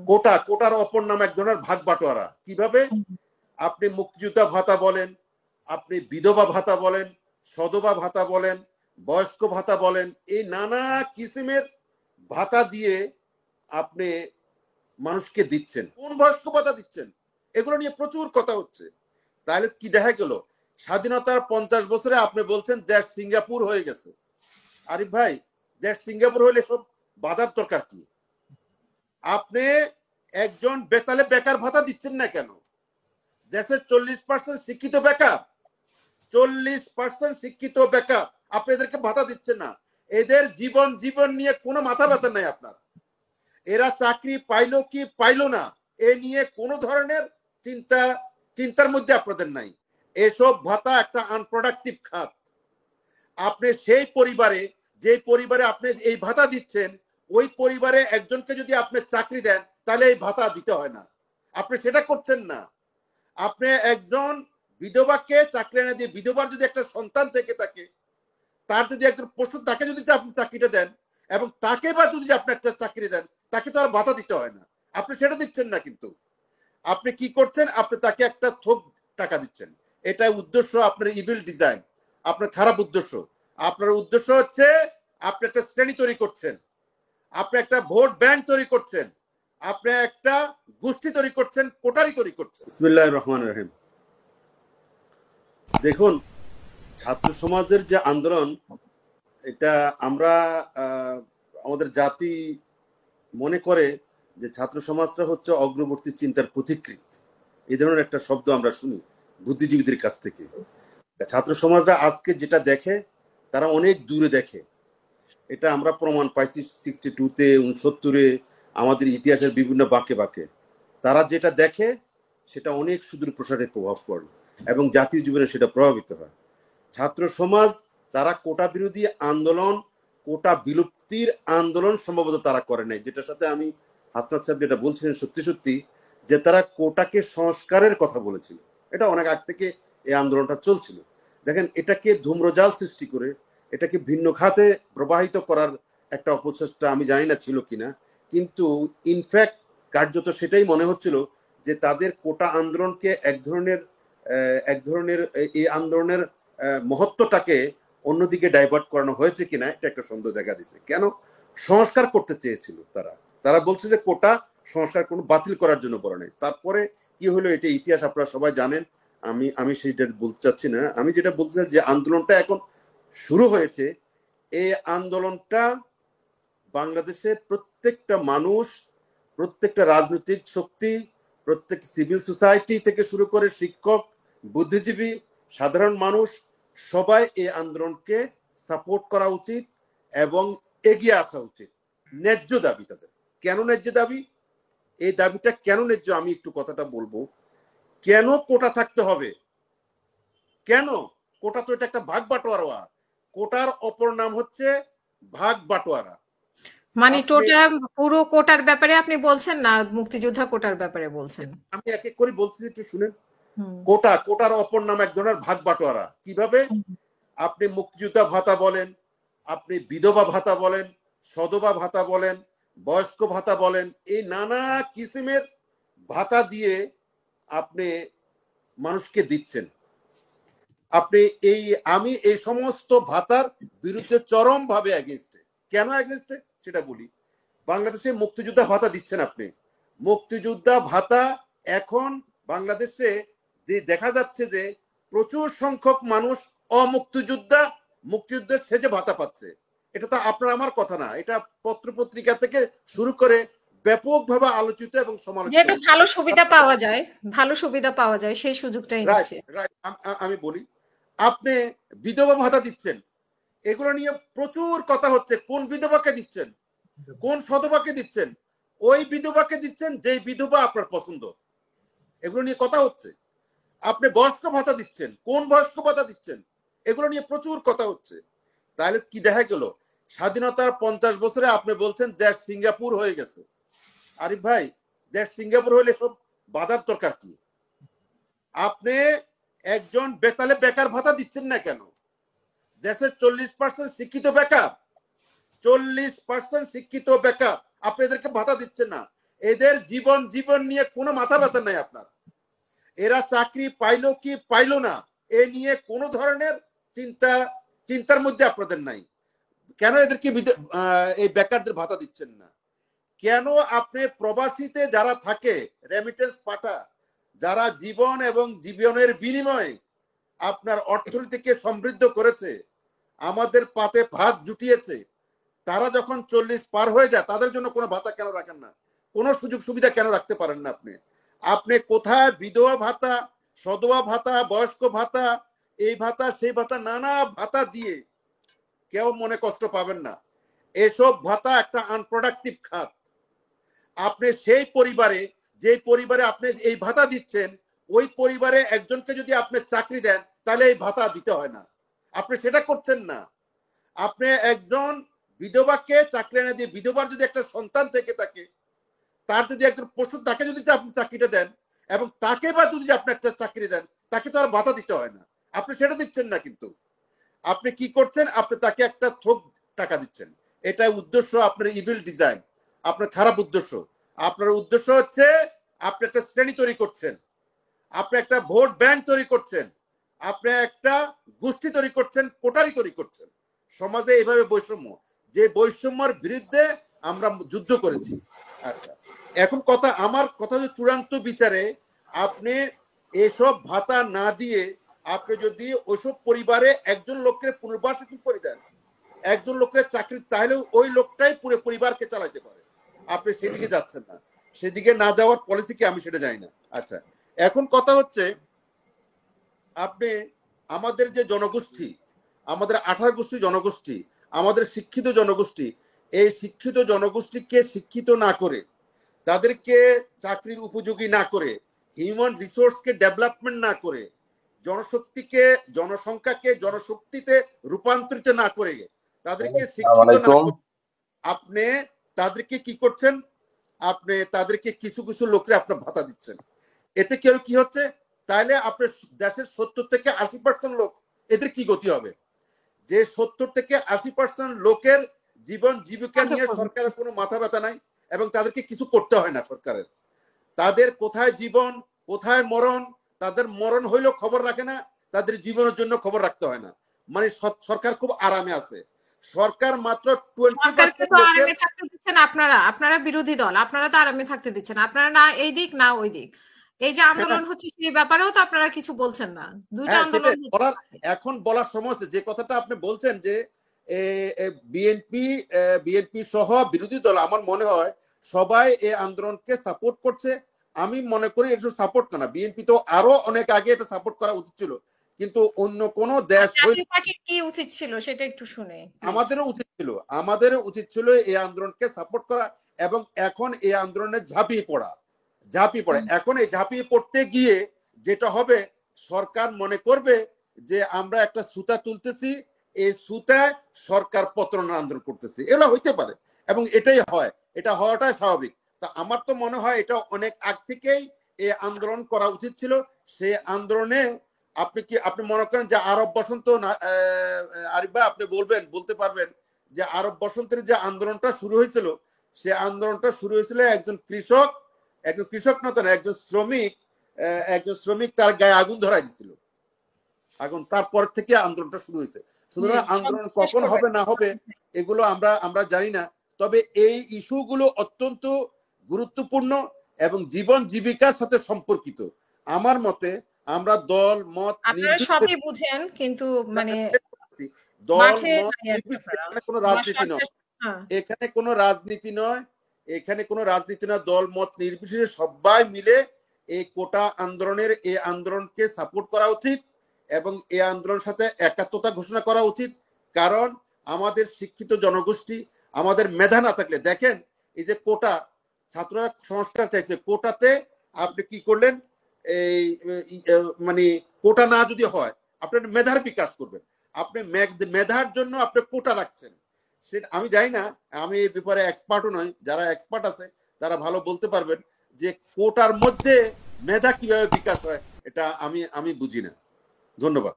কোটা, কোটার অপর নাম এক ধরনের ভাগ বাটোয়ারা। কিভাবে? আপনি মুক্তিযোদ্ধা ভাতা বলেন, আপনি বিধবা ভাতা বলেন, সধবা ভাতা বলেন, বয়স্ক ভাতা বলেন, এই নানা কিসিমের ভাতা দিয়ে আপনি মানুষকে দিচ্ছেন। কোন বয়স্ক ভাতা দিচ্ছেন? এগুলো নিয়ে প্রচুর কথা হচ্ছে। তাহলে কি দেখা গেল? স্বাধীনতার 50 বছরে আপনি বলছেন দেশ সিঙ্গাপুর হয়ে গেছে। আরিফ ভাই, দেশ সিঙ্গাপুর হইলে সব বাধার দরকার কি? আপনি একজন বেতালে বেকার ভাতা দিচ্ছেন না কেন? দেশের 40% শিক্ষিত বেকার, 40% শিক্ষিত বেকার, আপনি এদেরকে ভাতা দিচ্ছেন না। এদের জীবন নিয়ে কোনো মাথা ব্যথা নাই আপনার। এরা চাকরি পাইলো কি পাইলো না এ নিয়ে কোনো ধরনের চিন্তার মধ্যে আপনাদের নাই। এসব ভাতা একটা আনপ্রোডাক্টিভ খাত। আপনি সেই পরিবারে, যে পরিবারে আপনি এই ভাতা দিচ্ছেন, ওই পরিবারে একজনকে যদি আপনি চাকরি দেন তাহলে এই ভাতা দিতে হয় না। আপনি সেটা করছেন না। আপনি একজন বিধবাকে চাকরি এনে দিয়ে, বিধবার যদি একটা সন্তান থেকে থাকে, তার যদি একজন পশু, তাকে যদি আপনি চাকরিটা দেন এবং তাকে বা যদি আপনি একটা চাকরি দেন, তাকে তো আর ভাতা দিতে হয় না। আপনি সেটা দিচ্ছেন না। কিন্তু আপনি কি করছেন? আপনি তাকে একটা থোক টাকা দিচ্ছেন। এটা উদ্দেশ্য আপনার ইভিল ডিজাইন, আপনার খারাপ উদ্দেশ্য। আপনার উদ্দেশ্য হচ্ছে আপনি একটা শ্রেণী তৈরি করছেন, আপনি একটা ভোট ব্যাংক তৈরি করছেন, আপনি একটা গোষ্ঠী তৈরি করছেন, কোটারি তৈরি করছেন। বিসমিল্লাহির রহমানির রহিম। দেখুন, ছাত্র সমাজের যে আন্দোলন, এটা আমরা আমাদের জাতি মনে করে যে ছাত্র সমাজটা হচ্ছে অগ্রবর্তী চিন্তার পথিকৃৎ। এই ধরনের একটা শব্দ আমরা শুনি বুদ্ধিজীবীদের কাছ থেকে। ছাত্র সমাজরা আজকে যেটা দেখে, তারা অনেক দূরে দেখে। এটা আমরা প্রমাণ পাইছি 62-তে, 69-এ, আমাদের ইতিহাসের বিভিন্ন বাঁকে বাঁকে। তারা যেটা দেখে সেটা অনেক সুদূর প্রসারে প্রভাব পড়ে এবং জাতীয় জীবনে সেটা প্রভাবিত হয়। ছাত্র সমাজ তারা কোটা বিরোধী আন্দোলন, কোটা বিলুপ্তির আন্দোলন সম্ভবত তারা করে নাই, যেটার সাথে আমি হাসনাত সাহেব যেটা বলছিলেন সত্যি সত্যি, যে তারা কোটাকে সংস্কারের কথা বলেছিল। এটা অনেক আগ থেকে এই আন্দোলনটা চলছিল। দেখেন, এটাকে ধূম্রজাল সৃষ্টি করে এটাকে ভিন্ন খাতে প্রবাহিত করার একটা অপচেষ্টা আমি জানি না ছিল কিনা, কিন্তু ইনফ্যাক্ট কার্যত সেটাই মনে হচ্ছিল যে তাদের কোটা আন্দোলনকে এক ধরনের এই আন্দোলনের মহত্বটাকে অন্যদিকে ডাইভার্ট করানো হয়েছে কিনা, এটা একটা সন্দেহ দেখা দিচ্ছে। কেন? সংস্কার করতে চেয়েছিল তারা বলছে যে কোটা সংস্কার কোনো বাতিল করার জন্য বলে নাই। তারপরে কি হলো এটা ইতিহাস আপনারা সবাই জানেন, আমি সেটা বলতে চাচ্ছি না। আমি যেটা বলতে চাই যে আন্দোলনটা এখন শুরু হয়েছে, এই আন্দোলনটা বাংলাদেশের প্রত্যেকটা মানুষ, প্রত্যেকটা রাজনৈতিক শক্তি, প্রত্যেকটা সিভিল সোসাইটি থেকে শুরু করে শিক্ষক, বুদ্ধিজীবী, সাধারণ মানুষ, সবাই এই আন্দোলনকে সাপোর্ট করা উচিত এবং এগিয়ে আসা উচিত। ন্যায্য দাবি তাদের। কেন ন্যায্য দাবি? এই দাবিটা কেন ন্যায্য আমি একটু কথাটা বলবো। কেন কোটা থাকতে হবে? কেন কোটা? তো এটা একটা ভাগ বাটোয়ারা। কোটার অপর নাম হচ্ছে ভাগ বাটোয়ারা। মানে পুরো কোটার ব্যাপারে আপনি বলছেন না, মুক্তিযোদ্ধা কোটার ব্যাপারে বলছেন? আমি এক এক করে বলছি, একটু শুনেন। কোটার অপর নাম এক ধরনের ভাগ বাটোয়ারা। কিভাবে? আপনি মুক্তিযোদ্ধা ভাতা বলেন, আপনি বিধবা ভাতা বলেন, সধবা ভাতা বলেন, বয়স্ক ভাতা বলেন, এই নানা কিসিমের ভাতা দিয়ে আপনি মানুষকে দিচ্ছেন। আমি এই সমস্ত ভাতার বিরুদ্ধে চরম ভাবে এগেইনস্টে। কেন এগেইনস্টে সেটা বলি। বাংলাদেশে মুক্তিযোদ্ধা ভাতা দিচ্ছেন আপনি। মুক্তিযোদ্ধা ভাতা এখন বাংলাদেশে যে দেখা যাচ্ছে যে প্রচুর সংখ্যক মানুষ মুক্তিযুদ্ধের সেজে ভাতা পাচ্ছে। এটা তো আপনার আমার কথা না, এটা পত্রপত্রিকা থেকে শুরু করে ব্যাপকভাবে আলোচিত এবং সমালোচিত। ভালো সুবিধা পাওয়া যায় সেই সুযোগটাই নিচ্ছে। আমি বলি, আপনি বিধবা ভাতা দিচ্ছেন, এগুলো নিয়ে প্রচুর কথা হচ্ছে। কোন বিধবাকে দিচ্ছেন? কোন সধবাকে দিচ্ছেন? ওই বিধবাকে দিচ্ছেন যেই বিধবা আপনার পছন্দ। এগুলো নিয়ে কথা হচ্ছে। আপনি বয়স্ক ভাতা দিচ্ছেন, কোন বয়স্ক ভাতা দিচ্ছেন? এগুলো নিয়ে প্রচুর কথা হচ্ছে। তাহলে কি দেখা গেল? স্বাধীনতার 50 বছরে আপনি বলছেন দেশ সিঙ্গাপুর হয়ে গেছে। আরিফ ভাই, দেশ সিঙ্গাপুর হইলে সব বাধার দরকার কি? আপনি একজন বেতালে বেকার ভাতা দিচ্ছেন না কেন? দেশের 40% শিক্ষিত বেকার, 40% শিক্ষিত বেকার, আপনি এদেরকে ভাতা দিচ্ছেন না। এদের জীবন নিয়ে কোনো মাথা ব্যথা নাই আপনার। এরা চাকরি পাইলো কি পাইলো না এ নিয়ে কোনো ধরনের চিন্তার মধ্যে আপনাদের নাই। কেন এদেরকে এই বেকারদের ভাতা দিচ্ছেন না? কেন আপনি প্রবাসীতে যারা থাকে রেমিটেন্স পাঠা, যারা জীবন এবং জীবনের বিনিময়ে আপনার অর্থনীতিকে সমৃদ্ধ করেছে, আমাদের পাতে ভাত জুটিয়েছে, তারা যখন 40 পার হয়ে যায় তাদের জন্য কোনো ভাতা কেন রাখেন না? কোনো সুযোগ সুবিধা কেন রাখতে পারেন না আপনি? আপনি কোথায় বিধবা ভাতা, সধবা ভাতা, বয়স্ক ভাতা, এই ভাতা সেই ভাতা, নানা ভাতা দিয়ে কেউ মনে কষ্ট পাবেন না। এসব ভাতা একটা আনপ্রোডাক্টিভ খাত। আপনি সেই পরিবারে, যে পরিবারে আপনি এই ভাতা দিচ্ছেন, ওই পরিবারে একজনকে যদি আপনি চাকরি দেন তাহলে এই ভাতা দিতে হয় না। আপনি সেটা করছেন না। আপনি একজন বিধবাকে চাকরি এনে দিয়ে, বিধবার যদি একটা সন্তান থেকে থাকে, তার যদি একজন পশু, তাকে যদি আপনি চাকরিটা দেন এবং তাকে বা যদি আপনি একটা চাকরি দেন, তাকে তো আর ভাতা দিতে হয় না। আপনি সেটা দিচ্ছেন না। কিন্তু আপনি কি করছেন? আপনি তাকে একটা থোক টাকা দিচ্ছেন। এটা উদ্দেশ্য আপনার ইভিল ডিজাইন, আপনার খারাপ উদ্দেশ্য। আপনার উদ্দেশ্য হচ্ছে আপনি একটা শ্রেণী তৈরি করছেন, আপনি একটা ভোট ব্যাংক তৈরি করছেন, আপনি একটা গোষ্ঠী তৈরি করছেন, কোটারি তৈরি করছেন। সমাজে এইভাবে বৈষম্য, যে বৈষম্যের বিরুদ্ধে আমরা যুদ্ধ করেছি। আচ্ছা, এখন আমার কথা হচ্ছে চূড়ান্ত বিচারে আপনি এসব ভাতা না দিয়ে আপনি যদি ওইসব পরিবারে একজন লোকের পুনর্বাসন করে দেন, একজন লোকের চাকরি, তাহলে ওই লোকটাই পুরো পরিবারকে চালাতে পারে। আপনি সেদিকে যাচ্ছেন না। সেদিকে না যাওয়ার পলিসি কি আমি সেটা জানি না। আচ্ছা, এখন কথা হচ্ছে আপনি আমাদের যে জনগোষ্ঠী, আমাদের 18 গোষ্ঠী জনগোষ্ঠী, আমাদের শিক্ষিত জনগোষ্ঠী, এই শিক্ষিত জনগোষ্ঠীকে শিক্ষিত না করে, তাদেরকে চাকরির উপযোগী না করে, হিউম্যান রিসোর্সকে ডেভেলপমেন্ট না করে, জনসংখ্যাকে জনশক্তিতে রূপান্তরিত না করে, তাদেরকে শিক্ষিত না করে আপনি তাদেরকে কি করছেন? আপনি তাদেরকে কিছু কিছু লোকরে আপনার ভাতা দিচ্ছেন। এতে কেউ কি হচ্ছে? তাইলে আপনার দেশের 70 থেকে 80% লোক, এদের কি গতি হবে? যে 70 থেকে 80% লোকের জীবন জীবিকা নিয়ে সরকারের কোনো মাথা ব্যথা নাই এবং তাদেরকে কিছু করতে হয় না সরকারের। তাদের কোথায় জীবন, কোথায় মরণ, তাদের মরণ হইলেও খবর রাখে না, তাদের জীবনের জন্য খবর রাখতে হয় না। মানে সরকার খুব আরামে আছে। সরকার মাত্র 20% আরামে থাকতে দিচ্ছেন আপনারা, আপনারা বিরোধী দল, আপনারা তো আরামে থাকতে দিচ্ছেন। আপনারা না এই দিক না ওই দিক। এই যে আন্দোলন হচ্ছে সেই ব্যাপারেও তো আপনারা কিছু বলছেন না। দুইটা আন্দোলন এখন বলার সময় যে কথাটা আপনি বলছেন যে বিএনপি সহ বিরোধী দল, আমার মনে হয় সবাই এই আন্দোলনকে সাপোর্ট করছে। আমি মনে করি এটা সাপোর্ট না, বিএনপি তো আরো অনেক আগে এটা সাপোর্ট করা উচিত ছিল। কিন্তু অন্য কোন দেশ কি উচিত ছিল সেটা একটু শুনে। আমাদেরও উচিত ছিল এই আন্দোলনকে সাপোর্ট করা এবং এখন এই আন্দোলনে ঝাঁপিয়ে পড়া। এখন এই ঝাঁপিয়ে পড়তে গিয়ে যেটা হবে, সরকার মনে করবে যে আমরা একটা সুতা তুলতেছি, এই সুতায় সরকার পতনের আন্দোলন করতেছি। এগুলো হইতে পারে এবং এটাই হয়, এটা হওয়াটাই স্বাভাবিক। তা আমার তো মনে হয় এটা অনেক আগ থেকেই এই আন্দোলন করা উচিত ছিল। সেই আন্দোলনে আপনি মনে করেন যে আরব বসন্ত, আরিফ ভাই আপনি বলতে পারবেন যে আরব বসন্তের যে আন্দোলনটা শুরু হয়েছিল, সে আন্দোলনটা শুরু হয়েছিল একজন কৃষক না, একজন শ্রমিক তার গায়ে আগুন ধরাই দিছিল, আগুন। তারপর থেকে আন্দোলনটা শুরু হয়েছে। সুতরাং আন্দোলন কখন হবে না হবে এগুলো আমরা জানি না। তবে এই ইস্যুগুলো অত্যন্ত গুরুত্বপূর্ণ এবং জীবন জীবিকার সাথে সম্পর্কিত। আমার মতে আমরা দল মত সবই বুঝেন, কিন্তু মানে দল মত এখানে কোনো রাজনীতি নয়, এখানে কোনো রাজনীতি নয়, দল মত নির্বিশেষে সবাই মিলে এই কোটা আন্দোলনের এই আন্দোলনকে সাপোর্ট করা উচিত এবং এই আন্দোলনের সাথে একাত্মতা ঘোষণা করা উচিত। কারণ আমাদের শিক্ষিত জনগোষ্ঠী, আমাদের মেধা না থাকলে, দেখেন এই যে কোটা, ছাত্ররা সংস্কার চাইছে, কোটাতে আপনি কি করলেন? এই মানে কোটা না যদি হয়, আপনার মেধার বিকাশ করবেন, আপনি মেধার জন্য আপনি কোটা রাখছেন। সেটা আমি জানি না, আমি এই ব্যাপারে এক্সপার্টও নয়, যারা এক্সপার্ট আছে তারা ভালো বলতে পারবেন যে কোটার মধ্যে মেধা কিভাবে বিকাশ হয়, এটা আমি বুঝি না। ধন্যবাদ।